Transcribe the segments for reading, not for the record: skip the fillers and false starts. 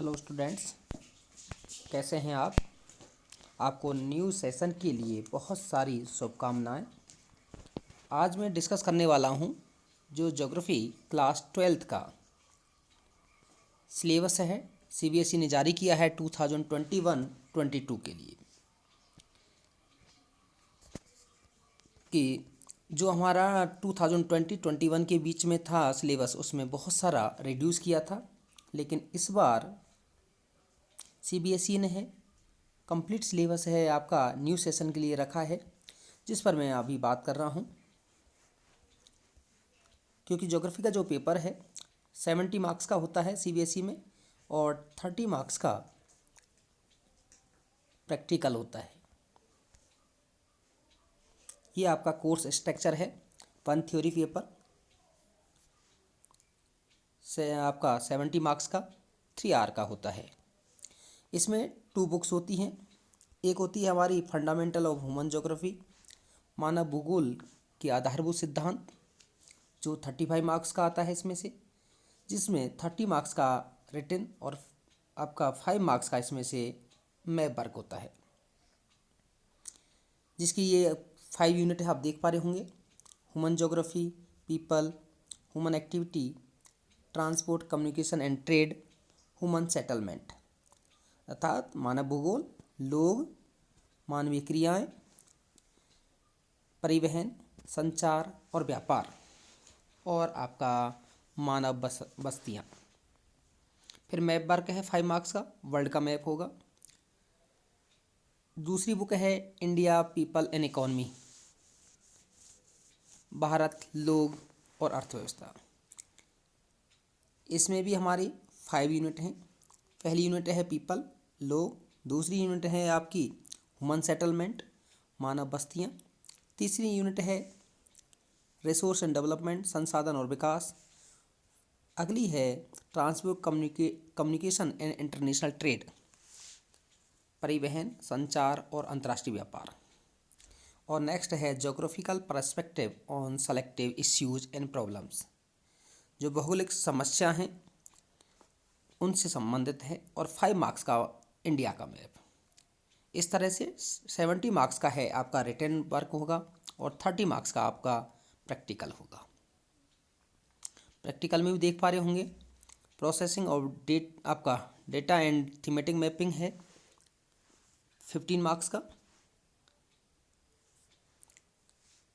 Hello students, कैसे हैं आप। आपको न्यू सेशन के लिए बहुत सारी शुभकामनाएं। आज मैं डिस्कस करने वाला हूं जो ज्योग्राफी क्लास 12th का सिलेबस है। सीबीएसई ने जारी किया है 2021-22 के लिए कि जो हमारा 2020-21 के बीच में था सिलेबस, उसमें बहुत सारा रिड्यूस किया था, लेकिन इस बार सीबीएसई ने है कंप्लीट सिलेबस है आपका न्यू सेशन के लिए रखा है, जिस पर मैं अभी बात कर रहा हूँ। क्योंकि ज्योग्राफी का जो पेपर है 70 मार्क्स का होता है सीबीएसई में, और 30 मार्क्स का प्रैक्टिकल होता है। ये आपका कोर्स स्ट्रक्चर है। 1 थ्योरी पेपर से आपका 70 मार्क्स का 3 आवर का होता है। इसमें 2 बुक्स होती हैं। एक होती है हमारी फंडामेंटल ऑफ ह्यूमन ज्योग्राफी, मानव भूगोल के आधारभूत सिद्धांत, जो 35 मार्क्स का आता है इसमें से, जिसमें 30 मार्क्स का रिटन और आपका 5 मार्क्स का इसमें से मैप वर्क होता है, जिसकी ये 5 यूनिट है आप देख पा रहे होंगे। Human geography, people, human activity, transport, communication and trade, human settlement, अर्थात मानव भूगोल, लोग, मानवीय क्रियाएं, परिवहन, संचार और व्यापार, और आपका मानव बस्तियाँ। फिर मैप वर्क है 5 मार्क्स का, वर्ल्ड का मैप होगा। दूसरी बुक है India, people and economy, Bharat, लोग और अर्थव्यवस्था। इसमें भी हमारी 5 यूनिट हैं। पहली यूनिट है पीपल, लोग। दूसरी यूनिट है आपकी ह्यूमन सेटलमेंट, मानव बस्तियाँ। तीसरी यूनिट है रिसोर्स एंड डेवलपमेंट, संसाधन और विकास। अगली है transport, communication and international trade, परिवहन, संचार और अंतर्राष्ट्रीय व्यापार। और नेक्स्ट है geographical perspective on selective issues and problems, जो भौगोलिक समस्या हैं उनसे संबंधित है, और 5 मार्क्स का इंडिया का मैप। इस तरह से 70 मार्क्स का है आपका रिटन वर्क होगा, और 30 मार्क्स का आपका प्रैक्टिकल होगा। प्रैक्टिकल में भी देख पा रहे होंगे प्रोसेसिंग ऑफ आपका डेटा एंड थीमेटिक मैपिंग है 15 मार्क्स का।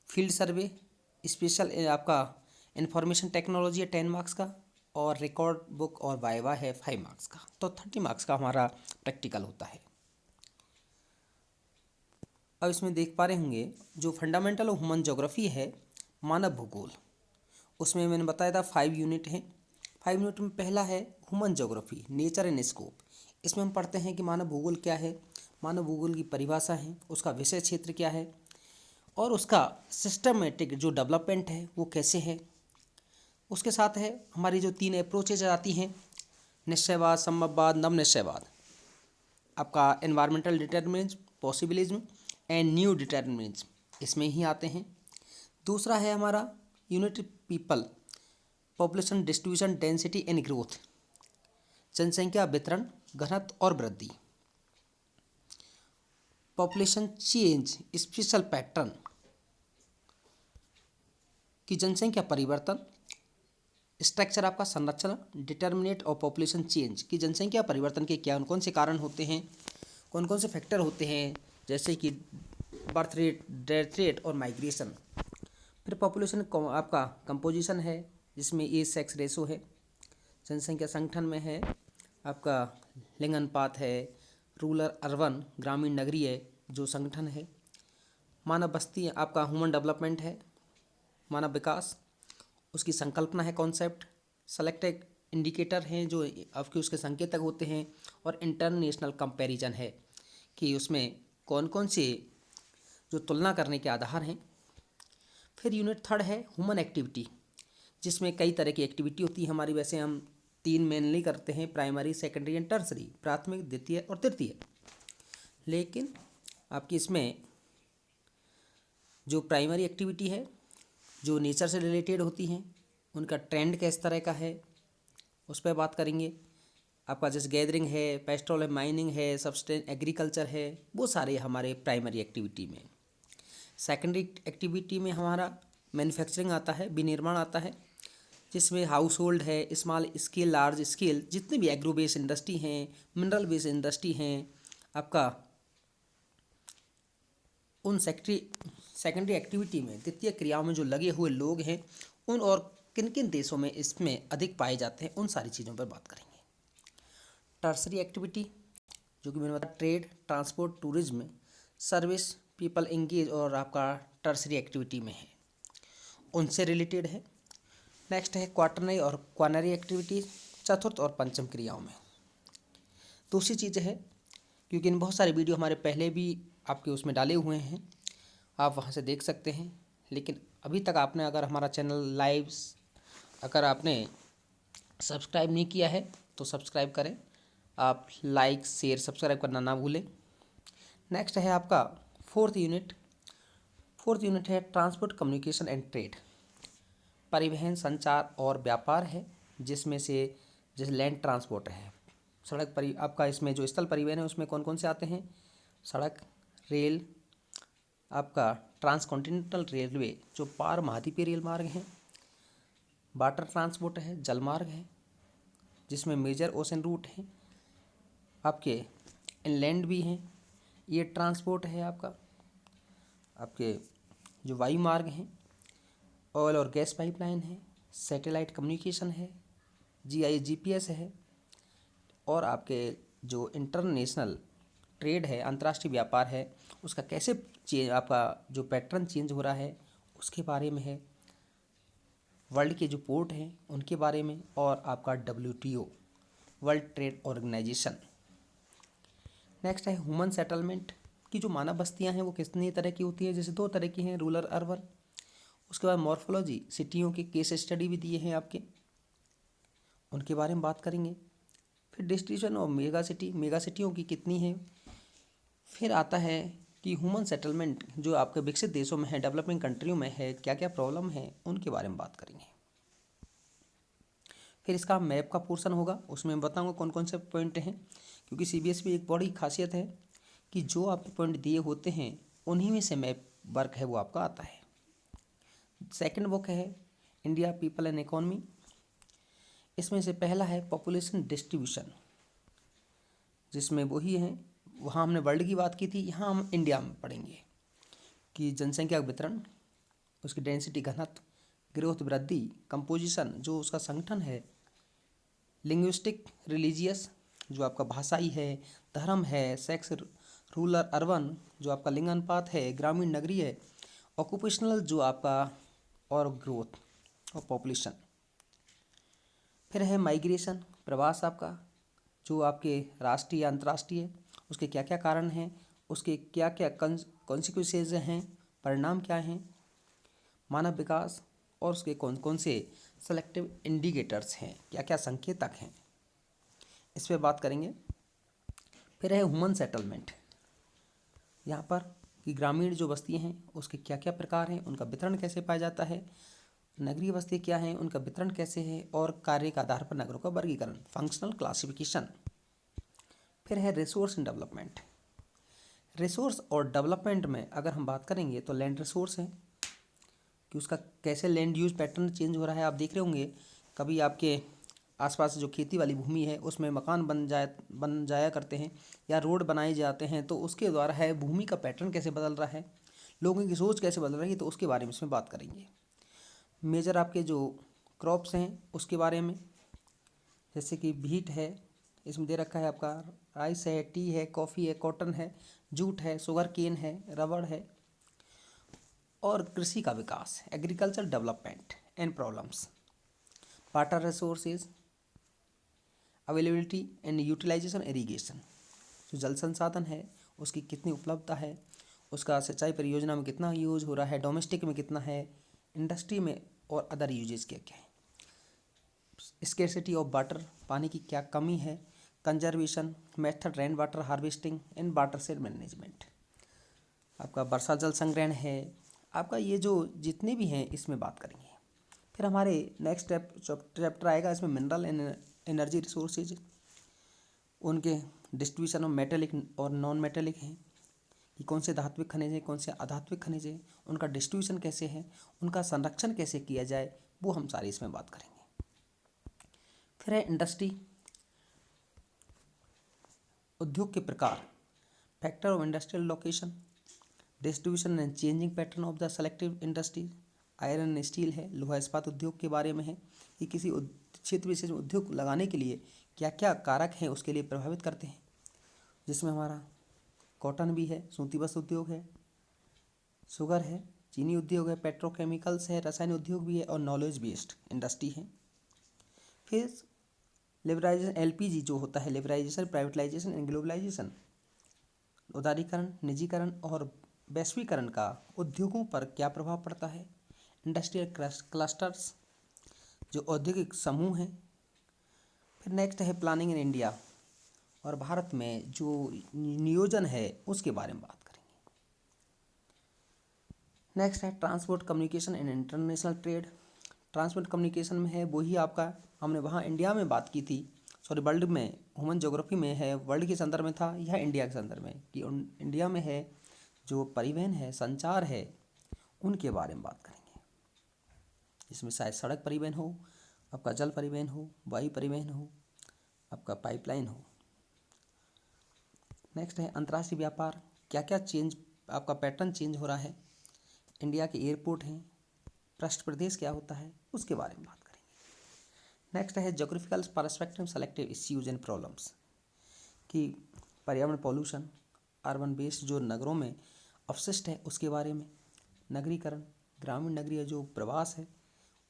फील्ड सर्वे, स्पेशल आपका इंफॉर्मेशन टेक्नोलॉजी है 10 मार्क्स का, और रिकॉर्ड बुक और वाइवा है 5 मार्क्स का। तो 30 मार्क्स का हमारा प्रैक्टिकल होता है। अब इसमें देख पा रहे होंगे जो फंडामेंटल ऑफ ह्यूमन ज्योग्राफी है, मानव भूगोल, उसमें मैंने बताया था 5 यूनिट हैं। 5 यूनिट में पहला है human geography, nature and scope. इसमें हम पढ़ते हैं कि मानव भूगोल क्या है, मानव भूगोल की परिभाषा है, उसका विषय क्षेत्र क्या है, और उसका सिस्टमेटिक जो डेवलपमेंट है वो कैसे है। उसके साथ है हमारी जो 3 अप्रोचेज आती हैं, निश्चयवाद, संभववाद, नव निश्चयवाद, आपका environmental determinism, possibilism and new determinism, इसमें ही आते हैं। दूसरा है हमारा unit people, population distribution, density and growth, जनसंख्या वितरण, घनत्व और वृद्धि। पॉपुलेशन चेंज, स्पेशल पैटर्न, की जनसंख्या परिवर्तन। स्ट्रक्चर आपका संरचना, डिटर्मिनेट और पॉपुलेशन चेंज, की जनसंख्या परिवर्तन के क्या कौन से कारण होते हैं, कौन कौन से फैक्टर होते हैं, जैसे कि बर्थ रेट, डेथ रेट और माइग्रेशन। फिर पॉपुलेशन आपका कंपोजिशन है, जिसमें एज सेक्स रेशो है। जनसंख्या संगठन में है आपका लिंग अनुपात है, रूरल अर्बन, ग्रामीण नगरीय जो संगठन है। मानव बस्ती आपका ह्यूमन डेवलपमेंट है, मानव विकास, उसकी संकल्पना है, कॉन्सेप्ट। सेलेक्टेड इंडिकेटर हैं जो आपके उसके संकेतक होते हैं, और इंटरनेशनल कंपैरिजन है कि उसमें कौन कौन से जो तुलना करने के आधार हैं। फिर यूनिट थर्ड है ह्यूमन एक्टिविटी, जिसमें कई तरह की एक्टिविटी होती है हमारी। वैसे हम 3 मेनली करते हैं, प्राइमरी, सेकेंडरी एंड टर्सरी, प्राथमिक, द्वितीय और तृतीय। लेकिन आपकी इसमें जो प्राइमरी एक्टिविटी है जो नेचर से रिलेटेड होती हैं, उनका ट्रेंड किस तरह का है उस पर बात करेंगे। आपका जैसे गैदरिंग है, पेस्ट्रोल है, माइनिंग है, सब्सटेंस एग्रीकल्चर है, वो सारे हमारे प्राइमरी एक्टिविटी में। सेकेंडरी एक्टिविटी में हमारा मैन्युफैक्चरिंग आता है, विनिर्माण आता है, जिसमें हाउस होल्ड है, स्मॉल स्केल, लार्ज स्केल, जितने भी एग्रो बेस्ड इंडस्ट्री हैं, मिनरल बेस्ड इंडस्ट्री हैं, आपका उन सेकेंडरी एक्टिविटी में, द्वितीय क्रियाओं में जो लगे हुए लोग हैं, उन और किन किन देशों में इसमें अधिक पाए जाते हैं, उन सारी चीज़ों पर बात करेंगे। टर्सरी एक्टिविटी, जो कि मैंने बताया trade, transport, tourism, service, people engage, और आपका टर्सरी एक्टिविटी में है, उनसे रिलेटेड है। नेक्स्ट है क्वाटरनरी और क्वानरी एक्टिविटी, चतुर्थ और पंचम क्रियाओं में। दूसरी चीज़ है, क्योंकि इन बहुत सारे वीडियो हमारे पहले भी आपके उसमें डाले हुए हैं, आप वहाँ से देख सकते हैं, लेकिन अभी तक आपने अगर हमारा चैनल लाइव्स अगर आपने सब्सक्राइब नहीं किया है तो सब्सक्राइब करें, आप लाइक शेयर सब्सक्राइब करना ना भूलें। नेक्स्ट है आपका फोर्थ यूनिट है ट्रांसपोर्ट, कम्युनिकेशन एंड ट्रेड, परिवहन, संचार और व्यापार है, जिसमें से जैसे लैंड ट्रांसपोर्ट है, आपका इसमें जो स्थल परिवहन है उसमें कौन कौन से आते हैं, सड़क, रेल, आपका ट्रांसकॉन्टिनेंटल रेलवे जो पार महाद्वीपीय रेल मार्ग हैं, वाटर ट्रांसपोर्ट है, जल मार्ग है, जिसमें मेजर ओशन रूट हैं, आपके इनलैंड भी हैं, ये ट्रांसपोर्ट है आपके जो वायु मार्ग हैं, ऑयल और गैस पाइपलाइन है, सैटेलाइट कम्युनिकेशन है, जीपीएस है, और आपके जो इंटरनेशनल ट्रेड है, अंतर्राष्ट्रीय व्यापार है, उसका कैसे आपका जो पैटर्न चेंज हो रहा है उसके बारे में है, वर्ल्ड के जो पोर्ट हैं उनके बारे में, और आपका WTO world trade organisation. Next है ह्यूमन सेटलमेंट, की जो मानव बस्तियां हैं वो कितनी तरह की होती हैं, जैसे 2 तरह की हैं, रूरल अर्बन। उसके बाद मॉर्फोलॉजी, सिटियों के केस स्टडी भी दिए हैं आपके, उनके बारे में बात करेंगे। फिर डिस्ट्रीब्यूशन ऑफ मेगा सिटियों की कितनी है। फिर आता है कि ह्यूमन सेटलमेंट जो आपके विकसित देशों में है, डेवलपिंग कंट्रियों में है, क्या क्या प्रॉब्लम है, उनके बारे में बात करेंगे। फिर इसका मैप का पोर्शन होगा, उसमें मैं बताऊंगा कौन कौन से पॉइंट हैं, क्योंकि CBSE में एक बड़ी खासियत है कि जो आपके पॉइंट दिए होते हैं उन्हीं में से मैप वर्क है वो आपका आता है। सेकंड बुक है इंडिया पीपल एंड इकोनॉमी, इसमें से पहला है पॉपुलेशन डिस्ट्रीब्यूशन, जिसमें वही है, वहाँ हमने वर्ल्ड की बात की थी, यहाँ हम इंडिया में पढ़ेंगे कि जनसंख्या का वितरण, उसकी डेंसिटी घनत्व, ग्रोथ वृद्धि, कंपोजिशन जो उसका संगठन है, लिंग्विस्टिक, रिलीजियस जो आपका भाषाई है, धर्म है, सेक्स, रूरल अर्बन जो आपका लिंग अनुपात है, ग्रामीण नगरीय, ऑक्यूपेशनल जो आपका, और ग्रोथ और पॉपुलेशन। फिर है माइग्रेशन, प्रवास आपका, जो आपके राष्ट्रीय या अंतर्राष्ट्रीय, उसके क्या क्या कारण हैं, उसके क्या क्या कॉन्सिक्वेंसेज हैं, परिणाम क्या हैं, मानव विकास, और उसके कौन कौन से सेलेक्टिव इंडिकेटर्स हैं, क्या क्या संकेतक हैं, इस पर बात करेंगे। फिर है ह्यूमन सेटलमेंट, यहाँ पर कि ग्रामीण जो बस्तियाँ हैं उसके क्या क्या प्रकार हैं, उनका वितरण कैसे पाया जाता है, नगरीय बस्ती क्या हैं, उनका वितरण कैसे है, और कार्य के आधार पर नगरों का वर्गीकरण, फंक्शनल क्लासिफिकेशन। फिर है रिसोर्स एंड डेवलपमेंट, रिसोर्स और डेवलपमेंट में अगर हम बात करेंगे तो लैंड रिसोर्स है कि उसका कैसे लैंड यूज पैटर्न चेंज हो रहा है। आप देख रहे होंगे कभी आपके आसपास जो खेती वाली भूमि है उसमें मकान बन जाया करते हैं या रोड बनाए जाते हैं, तो उसके द्वारा है भूमि का पैटर्न कैसे बदल रहा है, लोगों की सोच कैसे बदल रही है, तो उसके बारे में इसमें बात करेंगे। मेजर आपके जो क्रॉप्स हैं उसके बारे में, जैसे कि व्हीट है, इसमें दे रखा है आपका, राइस है, टी है, कॉफ़ी है, कॉटन है, जूट है, शुगर केन है, रबड़ है, और कृषि का विकास, agriculture development and problems, water resources, availability and utilisation, irrigation जो जल संसाधन है उसकी कितनी उपलब्धता है, उसका सिंचाई परियोजना में कितना यूज हो रहा है, डोमेस्टिक में कितना है, इंडस्ट्री में और अदर यूजेज क्या क्या है, स्केर्सिटी ऑफ वाटर, पानी की क्या कमी है, conservation method, rain water harvesting and water shade management, आपका वर्षा जल संग्रहण है, आपका ये जो जितने भी हैं इसमें बात करेंगे। फिर हमारे नेक्स्ट चैप्टर आएगा, इसमें मिनरल एंड एनर्जी रिसोर्सेज, उनके डिस्ट्रीब्यूशन ऑफ मेटेलिक और नॉन मेटेलिक हैं, कि कौन से धात्विक खनिज हैं, कौन से अधात्विक खनिज हैं, उनका डिस्ट्रीब्यूशन कैसे है, उनका संरक्षण कैसे किया जाए, वो हम सारी इसमें बात करेंगे। फिर है इंडस्ट्री, उद्योग के प्रकार, factor of industrial location, distribution and changing pattern of the selective industry. Iron and steel है, लोहा इस्पात उद्योग के बारे में है कि किसी क्षेत्र विशेष में उद्योग लगाने के लिए क्या क्या कारक हैं उसके लिए प्रभावित करते हैं, जिसमें हमारा कॉटन भी है, सूती वस्त्र उद्योग है, शुगर है, चीनी उद्योग है, पेट्रोकेमिकल्स है, रसायन उद्योग भी है और नॉलेज बेस्ड इंडस्ट्री है। फिर लिबराइजेशन, एलपीजी जो होता है, लिबराइजेशन, प्राइवेटाइजेशन एंड ग्लोबलाइजेशन, उदारीकरण, निजीकरण और वैश्वीकरण का उद्योगों पर क्या प्रभाव पड़ता है। इंडस्ट्रियल क्लस्टर्स, जो औद्योगिक समूह हैं। फिर नेक्स्ट है प्लानिंग इन इंडिया, और भारत में जो नियोजन है उसके बारे में बात करेंगे। नेक्स्ट है transport communication and international trade. Transport communication में है वही आपका, हमने वहाँ इंडिया में बात की थी, सॉरी वर्ल्ड में, ह्यूमन ज्योग्राफी में है, वर्ल्ड के संदर्भ में था, यह इंडिया के संदर्भ में कि इंडिया में है जो परिवहन है, संचार है, उनके बारे में बात करेंगे। इसमें शायद सड़क परिवहन हो, आपका जल परिवहन हो, वायु परिवहन हो, आपका पाइपलाइन हो। नेक्स्ट है अंतर्राष्ट्रीय व्यापार, क्या क्या चेंज, आपका पैटर्न चेंज हो रहा है, इंडिया के एयरपोर्ट हैं, पृष्ठ प्रदेश क्या होता है, उसके बारे में बात करेंगे। नेक्स्ट है geographical perspective selective issues and problems, कि पर्यावरण पॉल्यूशन, अर्बन बेस्ड जो नगरों में अपशिष्ट है उसके बारे में, नगरीकरण, ग्रामीण नगरीय जो प्रवास है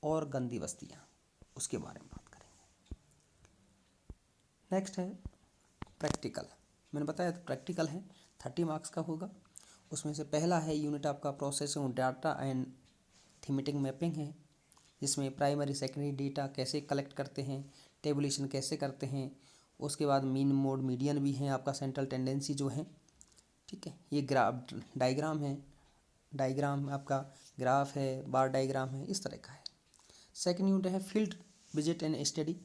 और गंदी बस्तियाँ, उसके बारे में बात करेंगे। नेक्स्ट है प्रैक्टिकल, मैंने बताया तो प्रैक्टिकल है, 30 मार्क्स का होगा। उसमें से पहला है यूनिट आपका processing data and thematic mapping है, जिसमें प्राइमरी सेकेंडरी डेटा कैसे कलेक्ट करते हैं, टेबुलेशन कैसे करते हैं, उसके बाद मीन मोड मीडियन भी हैं, आपका सेंट्रल टेंडेंसी जो है, ठीक है। ये ग्राफ डायग्राम है, डायग्राम आपका ग्राफ है, बार डायग्राम है, इस तरह का है। सेकेंड यूनिट है फील्ड विजिट एंड स्टडी।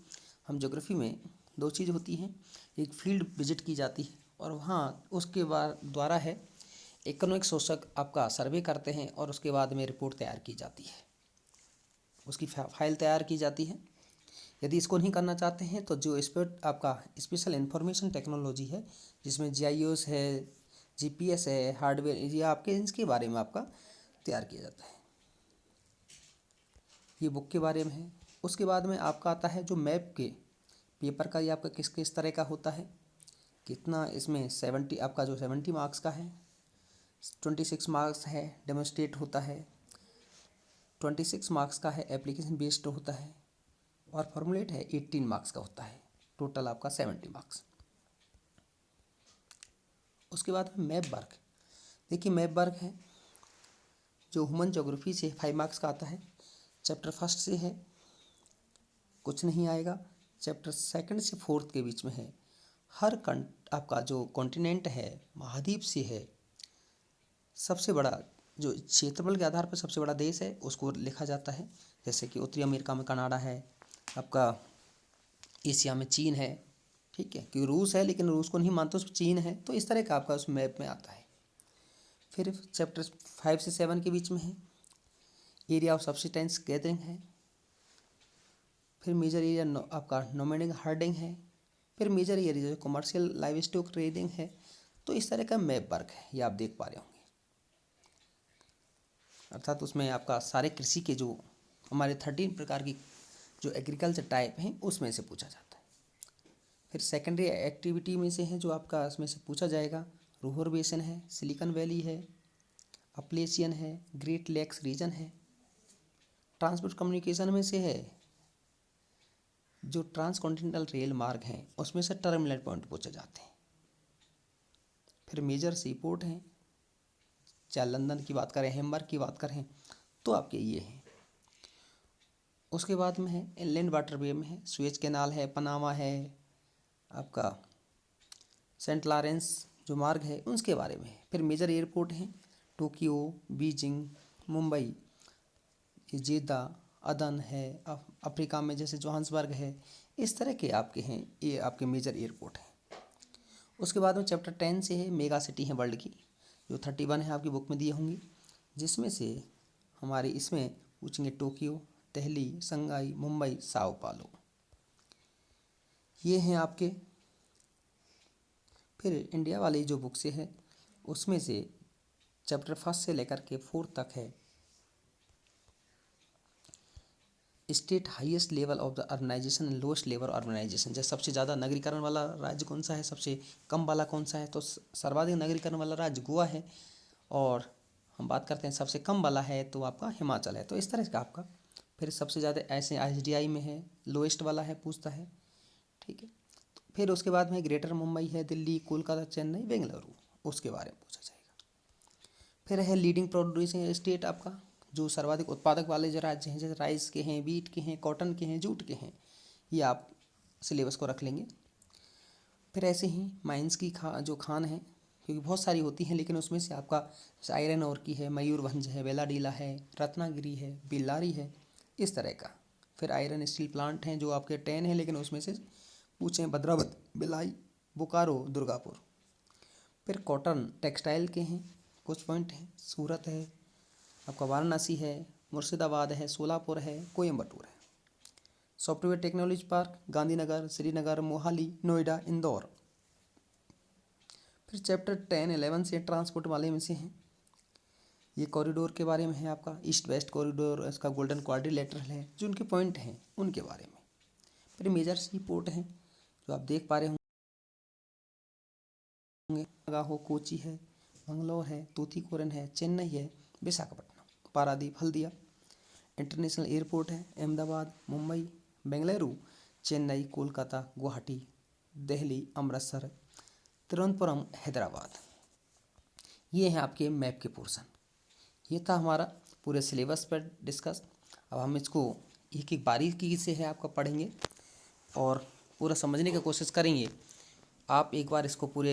हम ज्योग्राफी में दो चीज़ होती हैं, एक फील्ड विजिट की जाती है और वहाँ उसके बाद द्वारा है इकोनॉमिक शोषक आपका सर्वे करते हैं और उसके बाद में रिपोर्ट तैयार की जाती है, उसकी फाइल तैयार की जाती है। यदि इसको नहीं करना चाहते हैं तो जो आपका स्पेशल इंफॉर्मेशन टेक्नोलॉजी है, जिसमें जीआईएस है, जीपीएस है, हार्डवेयर, ये आपके इसके बारे में आपका तैयार किया जाता है। ये बुक के बारे में है। उसके बाद में आपका आता है जो मैप के पेपर का, ये आपका किस किस तरह का होता है, कितना इसमें 70 आपका जो 70 मार्क्स का है, 26 मार्क्स है डेमोन्स्ट्रेट होता है, 26 मार्क्स का है एप्लीकेशन बेस्ड होता है और फॉर्मुलेट है 18 मार्क्स का होता है, टोटल आपका 70 मार्क्स। उसके बाद मैप वर्क, देखिए मैप वर्क है जो ह्यूमन ज्योग्राफी से 5 मार्क्स का आता है, चैप्टर फर्स्ट से है, कुछ नहीं आएगा, चैप्टर सेकंड से फोर्थ के बीच में है। हर आपका जो कॉन्टिनेंट है, महाद्वीप से है, सबसे बड़ा जो क्षेत्रफल के आधार पर सबसे बड़ा देश है उसको लिखा जाता है, जैसे कि उत्तरी अमेरिका में कनाडा है, आपका एशिया में चीन है, ठीक है, क्योंकि रूस है लेकिन रूस को नहीं मानते, उसमें चीन है, तो इस तरह का आपका उस मैप में आता है। फिर चैप्टर 5 से 7 के बीच में है एरिया ऑफ सब्सिस्टेंस गैदरिंग है, फिर मेजर एरिया आपका नोमैडिक हर्डिंग है, फिर major area commercial livestock trading है। तो इस तरह का मैप वर्क है, ये आप देख पा रहे होंगे। अर्थात उसमें आपका सारे कृषि के जो हमारे 13 प्रकार की जो एग्रीकल्चर टाइप हैं उसमें से पूछा जाता है। फिर सेकेंडरी एक्टिविटी में से है जो आपका इसमें से पूछा जाएगा, रोहर बेसिन है, सिलिकन वैली है, अपलेशियन है, ग्रेट लेक्स रीजन है। ट्रांसपोर्ट कम्युनिकेशन में से है जो ट्रांसकॉन्टिनेंटल रेल मार्ग हैं उसमें से टर्मिनल पॉइंट पूछे जाते हैं। फिर मेजर सी पोर्ट हैं, चाहे लंदन की बात करें, हैम्बर्ग की बात करें, तो आपके ये हैं। उसके बाद में है इनलैंड वाटरवे में है, सुएज कैनाल है, पनामा है, आपका सेंट लॉरेंस जो मार्ग है उसके बारे में है। फिर मेजर एयरपोर्ट हैं, टोक्यो, बीजिंग, मुंबई, जेद्दा, अदन है, अफ्रीका में जैसे जोहान्सबर्ग है, इस तरह के आपके हैं, ये आपके मेजर एयरपोर्ट हैं। उसके बाद में चैप्टर 10 से है मेगा सिटी है वर्ल्ड की, जो 31 है आपकी बुक में दी होंगी, जिसमें से हमारे इसमें पूछेंगे Tokyo, Delhi, Shanghai, Mumbai, Sao पालो, ये हैं आपके। फिर इंडिया वाली जो बुक से है उसमें से चैप्टर 1 से लेकर के 4 तक है state highest level of the urbanisation and lowest level urbanisation, जैसे सबसे ज़्यादा नगरीकरण वाला राज्य कौन सा है, सबसे कम वाला कौन सा है, तो सर्वाधिक नगरीकरण वाला राज्य गोवा है, और हम बात करते हैं सबसे कम वाला है तो आपका हिमाचल है। तो इस तरह का आपका फिर सबसे ज़्यादा ऐसे ISDI में है, लोएस्ट वाला है पूछता है, ठीक है। फिर उसके बाद में ग्रेटर मुंबई है, दिल्ली, कोलकाता, चेन्नई, बेंगलुरु, उसके बारे में पूछा जाएगा। फिर है लीडिंग प्रोड्यूसिंग स्टेट आपका, जो सर्वाधिक उत्पादक वाले जो राज्य हैं, जैसे राइस के हैं, वीट के हैं, कॉटन के हैं, जूट के हैं, ये आप सिलेबस को रख लेंगे। फिर ऐसे ही माइंस की जो खान है, क्योंकि बहुत सारी होती हैं, लेकिन उसमें से आपका आयरन और की है, मयूरभंज है, बेलाडीला है, रत्नागिरी है, बिल्लारी है, इस तरह का। फिर आयरन स्टील प्लांट हैं जो आपके 10 है, लेकिन उसमें से पूछे भद्रावत, भिलाई, बोकारो, दुर्गापुर। फिर कॉटन टेक्सटाइल के हैं कुछ पॉइंट हैं, सूरत है आपका, वाराणसी है, मुर्शिदाबाद है, सोलापुर है, कोयम्बटूर है। Software technology park Gandhinagar, Srinagar, Mohali, Noida, Indore. फिर चैप्टर 10, 11 से ट्रांसपोर्ट वाले में से हैं, ये कॉरिडोर के बारे में है आपका, ईस्ट वेस्ट कॉरिडोर, इसका गोल्डन क्वाड्रिलेटरल है, जो उनके पॉइंट हैं उनके बारे में। फिर मेजर सी पोर्ट हैं जो आप देख पा रहे होंगे, हो कोची है, मंगलौर है, तूतीकोरन है, चेन्नई है, विशाखापट्टनम, पारादीप, हल्दिया। इंटरनेशनल एयरपोर्ट है अहमदाबाद, मुंबई, बेंगलुरु, चेन्नई, कोलकाता, गुवाहाटी, दिल्ली, अमृतसर, तिरुवनंतपुरम, हैदराबाद। ये हैं आपके मैप के पोर्शन। ये था हमारा पूरे सिलेबस पर डिस्कस। अब हम इसको एक एक बारीकी से है आपका पढ़ेंगे और पूरा समझने की कोशिश करेंगे। आप एक बार इसको पूरे